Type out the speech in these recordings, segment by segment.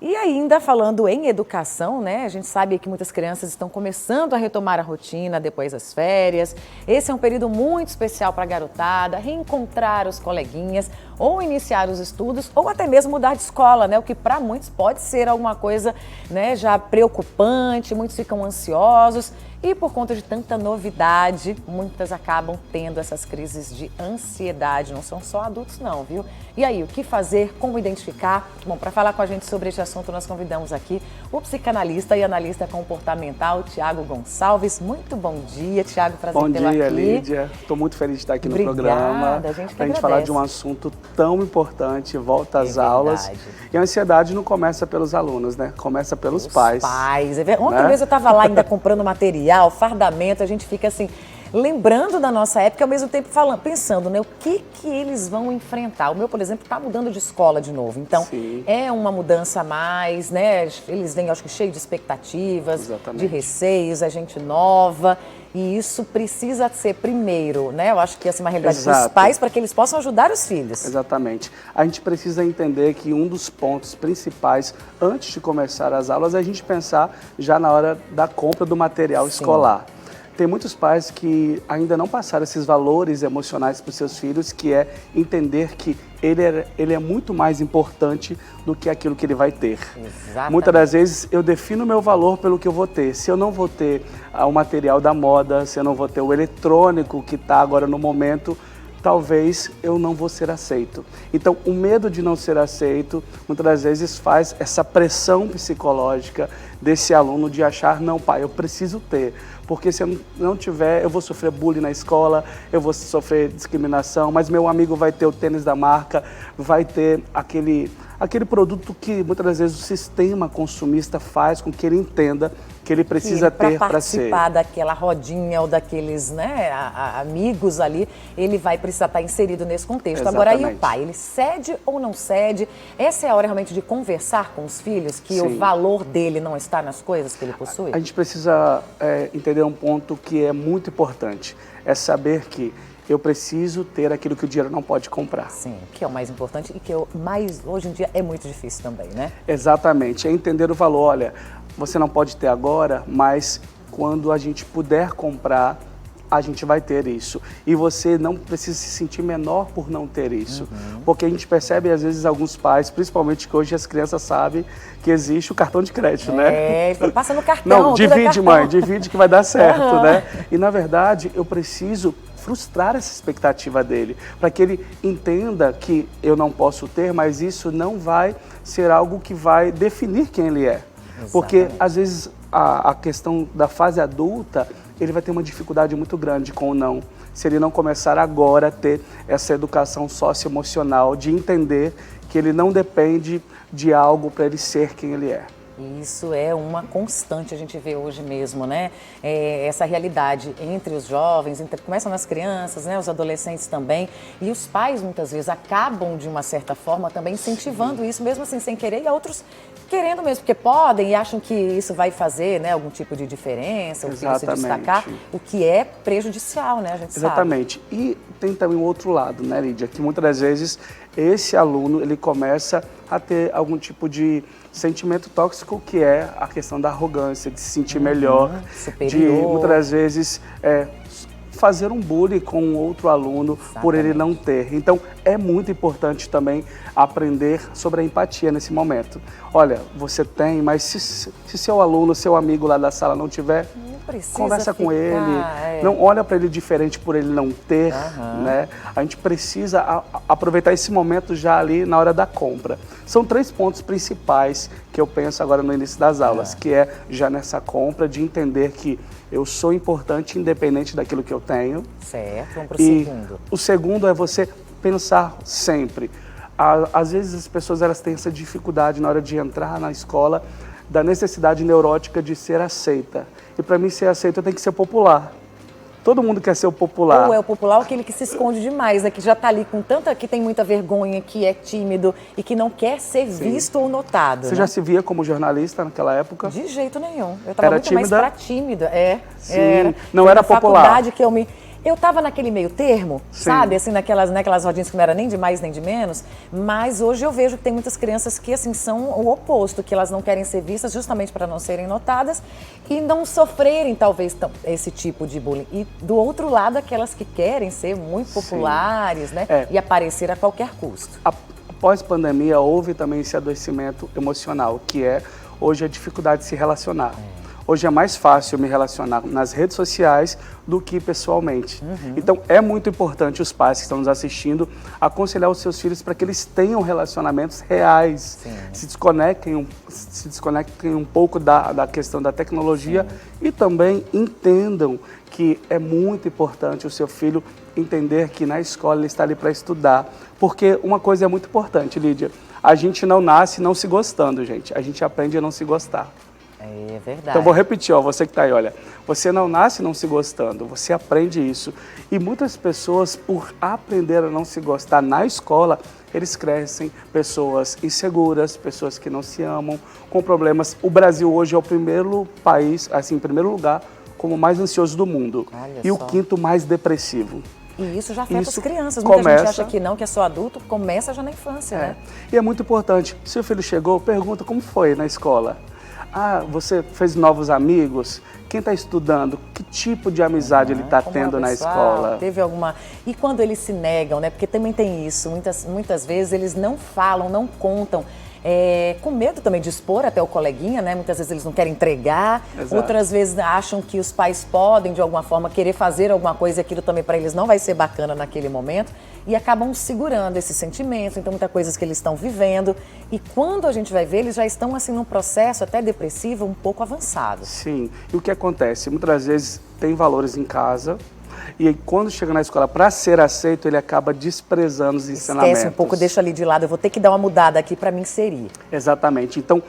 E ainda falando em educação, né? A gente sabe que muitas crianças estão começando a retomar a rotina depois das férias. Esse é um período muito especial para a garotada, reencontrar os coleguinhas, ou iniciar os estudos, ou até mesmo mudar de escola, né? O que para muitos pode ser alguma coisa, né, já preocupante, muitos ficam ansiosos. E por conta de tanta novidade, muitas acabam tendo essas crises de ansiedade. Não são só adultos não, viu? E aí, o que fazer? Como identificar? Bom, para falar com a gente sobre este assunto, nós convidamos aqui o psicanalista e analista comportamental, Tiago Gonçalves. Muito bom dia, Tiago, prazer tê-lo aqui. Bom dia, Lídia. Estou muito feliz de estar aqui no programa. A gente falar de um assunto tão importante, volta às aulas. E a ansiedade não começa pelos alunos, né? Começa pelos pais. Ontem mesmo eu estava lá ainda comprando material, fardamento, a gente fica assim, lembrando da nossa época, ao mesmo tempo pensando, né, o que eles vão enfrentar. O meu, por exemplo, está mudando de escola de novo, então Sim. É uma mudança a mais, né? Eles vêm, acho que, cheio de expectativas, Exatamente. de receios, a gente nova, e isso precisa ser primeiro, né? Eu acho que essa é uma realidade para os pais, para que eles possam ajudar os filhos. Exatamente. A gente precisa entender que um dos pontos principais, antes de começar as aulas, é a gente pensar já na hora da compra do material escolar. Tem muitos pais que ainda não passaram esses valores emocionais para os seus filhos, que é entender que ele é muito mais importante do que aquilo que ele vai ter. Exatamente. Muitas das vezes eu defino o meu valor pelo que eu vou ter. Se eu não vou ter o material da moda, se eu não vou ter o eletrônico que está agora no momento, talvez eu não vou ser aceito. Então, o medo de não ser aceito, muitas das vezes faz essa pressão psicológica desse aluno de achar, não, pai, eu preciso ter. Porque se eu não tiver, eu vou sofrer bullying na escola, eu vou sofrer discriminação, mas meu amigo vai ter o tênis da marca, vai ter aquele produto que muitas das vezes o sistema consumista faz com que ele entenda que ele precisa ter para ser. Participar daquela rodinha ou daqueles, né, amigos ali, ele vai precisar estar inserido nesse contexto. Exatamente. Agora, aí o pai, ele cede ou não cede? Essa é a hora realmente de conversar com os filhos, que Sim. o valor dele não está nas coisas que ele possui? A gente precisa entender um ponto que é muito importante, é saber que eu preciso ter aquilo que o dinheiro não pode comprar. Sim, que é o mais importante e que hoje em dia é muito difícil também, né? Exatamente, é entender o valor. Olha, você não pode ter agora, mas quando a gente puder comprar, a gente vai ter isso. E você não precisa se sentir menor por não ter isso. Porque a gente percebe, às vezes, alguns pais, principalmente que hoje as crianças sabem que existe o cartão de crédito, né? Passa no cartão. Não, divide, mãe, divide que vai dar certo, né? E, na verdade, eu preciso frustrar essa expectativa dele, para que ele entenda que eu não posso ter, mas isso não vai ser algo que vai definir quem ele é. Exatamente. Porque, às vezes, a questão da fase adulta, ele vai ter uma dificuldade muito grande com o não. Se ele não começar agora a ter essa educação socioemocional, de entender que ele não depende de algo para ele ser quem ele é. Isso é uma constante, a gente vê hoje mesmo, né? Essa realidade entre os jovens, começam nas crianças, né? Os adolescentes também, e os pais muitas vezes acabam de uma certa forma também incentivando isso, mesmo assim sem querer, e outros querendo mesmo, porque podem e acham que isso vai fazer, né, algum tipo de diferença, o filho se destacar, o que é prejudicial, né? A gente Exatamente. sabe. E tem também o outro lado, né, Lídia? Que muitas das vezes esse aluno, ele começa a ter algum tipo de sentimento tóxico, que é a questão da arrogância, de se sentir melhor, superior. de muitas das vezes fazer um bullying com outro aluno. Exatamente. Por ele não ter. Então, é muito importante também aprender sobre a empatia nesse momento. Olha, você tem, mas se seu aluno, seu amigo lá da sala não tiver, conversa com ele, não olha para ele diferente por ele não ter, né? A gente precisa aproveitar esse momento já ali na hora da compra. São 3 pontos principais que eu penso agora no início das aulas, que é já nessa compra de entender que eu sou importante independente daquilo que eu tenho. Certo, vamos para o segundo. O segundo é você pensar sempre. Às vezes as pessoas elas têm essa dificuldade na hora de entrar na escola, da necessidade neurótica de ser aceita. E para mim ser aceita eu tenho que ser popular. Todo mundo quer ser o popular. Ou é o popular ou aquele que se esconde demais, né? Que já está ali com tanta, que tem muita vergonha, que é tímido e que não quer ser visto ou notado. Você já se via como jornalista naquela época? De jeito nenhum. Eu estava muito tímida? mais para tímida. Sim. Não era popular. Na faculdade que eu me Eu estava naquele meio termo, Sim. sabe? Assim, naquelas rodinhas que não era nem de mais nem de menos. Mas hoje eu vejo que tem muitas crianças que, assim, são o oposto, que elas não querem ser vistas justamente para não serem notadas e não sofrerem, talvez, esse tipo de bullying. E, do outro lado, aquelas que querem ser muito populares, né? E aparecer a qualquer custo. Após pandemia, houve também esse adoecimento emocional, que é hoje a dificuldade de se relacionar. Hoje é mais fácil me relacionar nas redes sociais do que pessoalmente. Então, é muito importante os pais que estão nos assistindo aconselhar os seus filhos para que eles tenham relacionamentos reais, se desconectem um pouco da questão da tecnologia e também entendam que é muito importante o seu filho entender que na escola ele está ali para estudar. Porque uma coisa é muito importante, Lídia, a gente não nasce não se gostando, gente. A gente aprende a não se gostar. É verdade. Então, vou repetir, ó, você que está aí, olha, você não nasce não se gostando, você aprende isso. E muitas pessoas, por aprender a não se gostar na escola, eles crescem pessoas inseguras, pessoas que não se amam, com problemas. O Brasil hoje é o primeiro país, assim, em primeiro lugar, como o mais ansioso do mundo. Olha e só. O quinto mais depressivo. E isso já afeta as crianças. Começa... Muita gente acha que não, que é só adulto, começa já na infância, né? E é muito importante, se o filho chegou, pergunta como foi na escola. Ah, você fez novos amigos? Quem está estudando? Que tipo de amizade ele está tendo na escola? Teve alguma... E quando eles se negam, né? Porque também tem isso. Muitas vezes eles não falam, não contam. Com medo também de expor até o coleguinha, né? Muitas vezes eles não querem entregar. Exato. Outras vezes acham que os pais podem, de alguma forma, querer fazer alguma coisa e aquilo também para eles não vai ser bacana naquele momento. E acabam segurando esses sentimentos, então muitas coisas que eles estão vivendo. E quando a gente vai ver, eles já estão assim num processo até depressivo um pouco avançado. Sim, e o que acontece? Muitas vezes tem valores em casa e aí, quando chega na escola para ser aceito, ele acaba desprezando os ensinamentos. Esquece um pouco, deixa ali de lado, eu vou ter que dar uma mudada aqui para me inserir. Exatamente, então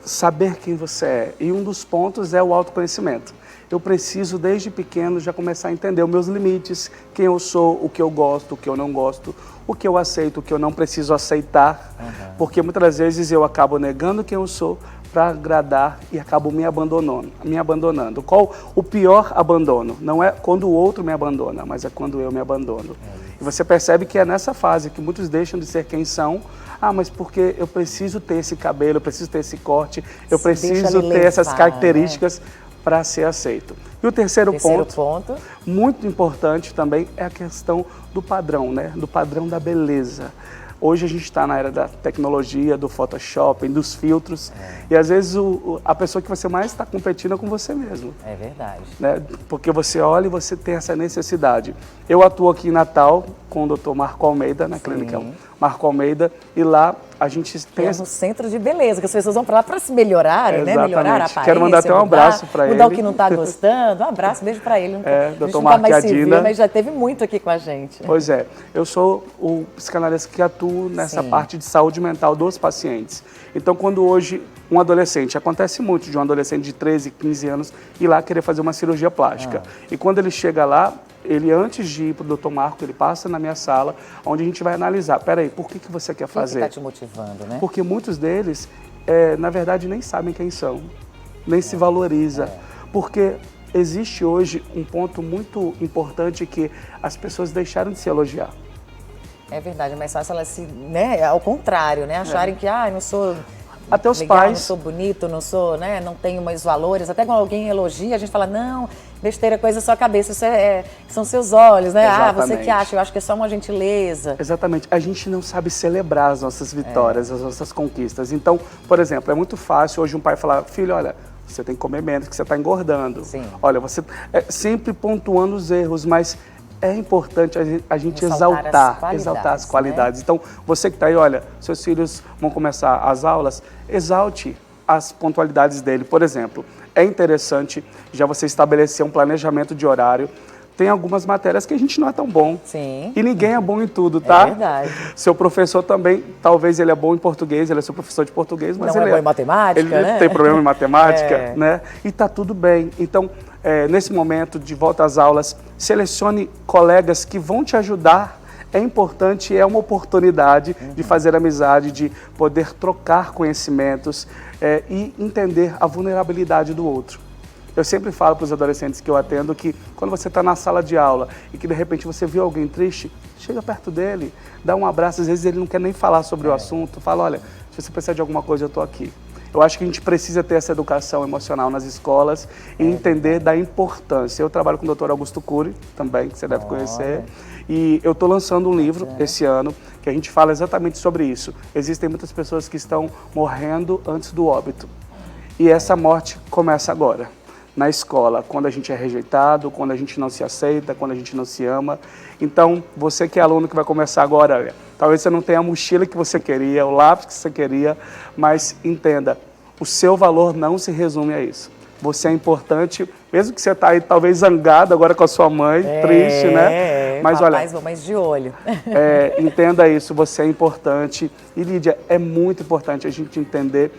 saber quem você é. E um dos pontos é o autoconhecimento. Eu preciso, desde pequeno, já começar a entender os meus limites, quem eu sou, o que eu gosto, o que eu não gosto, o que eu aceito, o que eu não preciso aceitar. Porque muitas vezes eu acabo negando quem eu sou para agradar e acabo me abandonando. Qual o pior abandono? Não é quando o outro me abandona, mas é quando eu me abandono. E você percebe que é nessa fase que muitos deixam de ser quem são. Ah, mas porque eu preciso ter esse cabelo, eu preciso ter esse corte, eu preciso ter essas características, né, para ser aceito. E o terceiro ponto, muito importante também, é a questão do padrão, né? Do padrão da beleza. Hoje a gente está na era da tecnologia, do Photoshop, dos filtros, e às vezes a pessoa que você mais está competindo é com você mesmo. É verdade. Né? Porque você olha e você tem essa necessidade. Eu atuo aqui em Natal com o Dr. Marco Almeida, na clínica Marco Almeida, e lá a gente tem... um centro de beleza, que as pessoas vão para lá para se melhorarem, né? Melhorar a aparência. Quero mandar até um abraço para ele. Mudar o que não está gostando. Um abraço, beijo para ele. Dr. Marco e Adina. Mas já teve muito aqui com a gente. Pois é. Eu sou o psicanalista que atuo nessa parte de saúde mental dos pacientes. Então, quando hoje um adolescente, acontece muito de um adolescente de 13, 15 anos ir lá querer fazer uma cirurgia plástica. E quando ele chega lá, ele, antes de ir para o Dr. Marco, ele passa na minha sala, onde a gente vai analisar. Peraí, por que você quer fazer? O que está te motivando, né? Porque muitos deles, na verdade, nem sabem quem são, nem se valoriza. Porque existe hoje um ponto muito importante que as pessoas deixaram de se elogiar. É verdade, é mais fácil elas se, né, ao contrário, né, acharem que, não sou... Até os legal, pais. Não sou bonito, não sou, né, não tenho mais valores. Até quando alguém elogia, a gente fala, não, besteira, coisa da sua cabeça, isso são seus olhos, né? Exatamente. Você que acha, eu acho que é só uma gentileza. Exatamente. A gente não sabe celebrar as nossas vitórias, as nossas conquistas. Então, por exemplo, é muito fácil hoje um pai falar, filho, olha, você tem que comer menos, que você está engordando. Sim. Olha, você sempre pontuando os erros, mas é importante a gente exaltar as qualidades. Né? Então, você que está aí, olha, seus filhos vão começar as aulas, exalte as pontualidades dele. Por exemplo, é interessante já você estabelecer um planejamento de horário. Tem algumas matérias que a gente não é tão bom. Sim. E ninguém é bom em tudo, tá? É verdade. Seu professor também, talvez ele é bom em português, ele é seu professor de português, mas não ele é bom em matemática, ele né? tem problema em matemática, né? E tá tudo bem. Então, nesse momento de volta às aulas, selecione colegas que vão te ajudar. É importante, é uma oportunidade de fazer amizade, de poder trocar conhecimentos e entender a vulnerabilidade do outro. Eu sempre falo para os adolescentes que eu atendo que quando você está na sala de aula e que de repente você viu alguém triste, chega perto dele, dá um abraço, às vezes ele não quer nem falar sobre o assunto, fala, olha, se você precisar de alguma coisa, eu estou aqui. Eu acho que a gente precisa ter essa educação emocional nas escolas e entender da importância. Eu trabalho com o Dr. Augusto Cury, também, que você deve conhecer, e eu estou lançando um livro esse ano que a gente fala exatamente sobre isso. Existem muitas pessoas que estão morrendo antes do óbito e essa morte começa agora, na escola, quando a gente é rejeitado, quando a gente não se aceita, quando a gente não se ama. Então, você que é aluno que vai começar agora, olha, talvez você não tenha a mochila que você queria, o lápis que você queria, mas entenda, o seu valor não se resume a isso. Você é importante, mesmo que você está aí talvez zangado agora com a sua mãe, triste, né? Mas olha, vou mais de olho. Entenda isso, você é importante. E Lídia, é muito importante a gente entender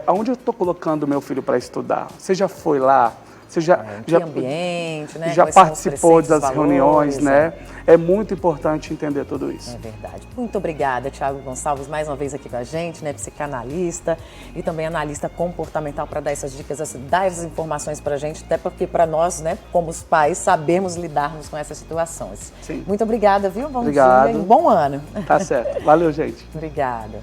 aonde eu estou colocando o meu filho para estudar. Você já foi lá? Você já ambiente, né? Já participou das reuniões, né? É muito importante entender tudo isso. É verdade. Muito obrigada, Thiago Gonçalves, mais uma vez aqui com a gente, né? Psicanalista e também analista comportamental, para dar essas dicas, dar essas informações para a gente, até porque para nós, né, como os pais, sabemos lidarmos com essas situações. Sim. Muito obrigada, viu? Bom Obrigado. dia e um bom ano. Tá certo. Valeu, gente. Obrigada.